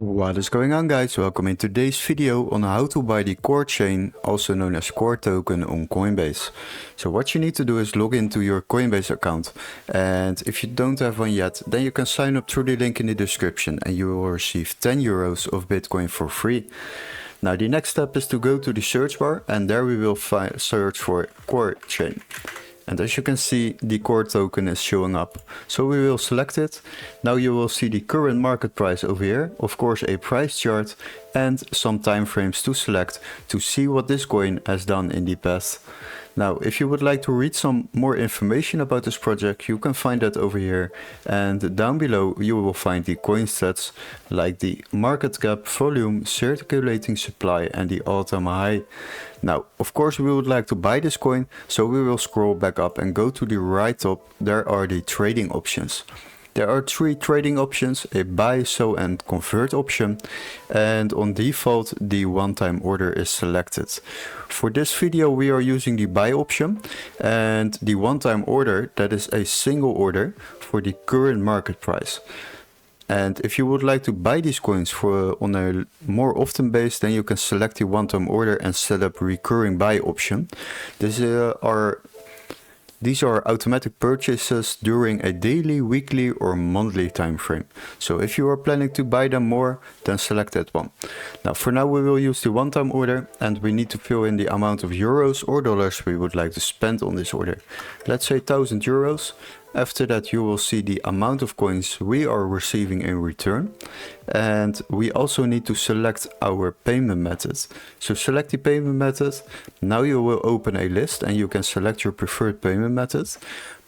What is going on, guys? Welcome in today's video on how to buy the CORECHAIN, also known as Core Token, on Coinbase. So what you need to do is log into your Coinbase account, and if you don't have one yet, then you can sign up through the link in the description and you will receive 10 euros of Bitcoin for free. Now the next step is to go to the search bar, and there we will search for CORECHAIN. And as you can see, the core token is showing up. So we will select it. Now you will see the current market price over here, of course a price chart and some time frames to select to see what this coin has done in the past. Now, if you would like to read some more information about this project, you can find that over here. And down below you will find the coin stats like the market cap, volume, circulating supply and the all-time high. Now, of course, we would like to buy this coin, so we will scroll back up and go to the right top. There are the trading options. There are 3 trading options: a buy, sell and convert option, and on default the one-time order is selected. For this video we are using the buy option, and the one-time order, that is a single order for the current market price. And if you would like to buy these coins on a more often base, then you can select the one-time order and set up recurring buy option. These are automatic purchases during a daily, weekly or monthly time frame. So if you are planning to buy them more, then select that one. Now for now we will use the one-time order, and we need to fill in the amount of euros or dollars we would like to spend on this order. Let's say 1000 euros. After that you will see the amount of coins we are receiving in return, and we also need to select our payment method. So select the payment method. Now you will open a list and you can select your preferred payment method.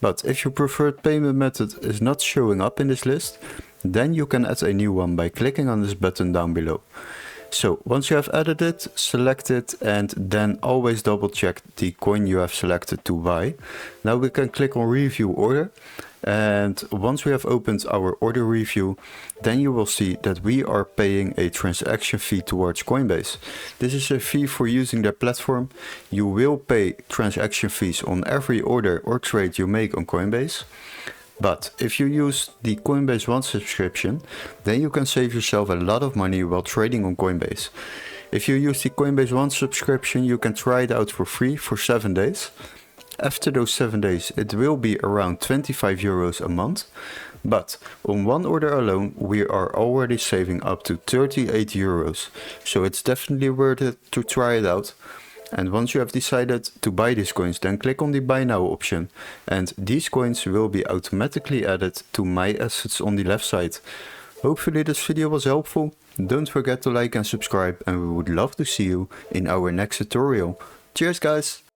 But if your preferred payment method is not showing up in this list, then you can add a new one by clicking on this button down below. So once you have added it, select it, and then always double check the coin you have selected to buy. Now we can click on review order, and once we have opened our order review, then you will see that we are paying a transaction fee towards Coinbase. This is a fee for using their platform. You will pay transaction fees on every order or trade you make on Coinbase. But if you use the Coinbase One subscription, then you can save yourself a lot of money while trading on Coinbase. If you use the Coinbase One subscription, you can try it out for free for 7 days. After those 7 days, it will be around 25 euros a month. But on one order alone, we are already saving up to 38 euros. So it's definitely worth it to try it out. And once you have decided to buy these coins, then click on the buy now option, and these coins will be automatically added to my assets on the left side. Hopefully this video was helpful. Don't forget to like and subscribe, and we would love to see you in our next tutorial. Cheers guys!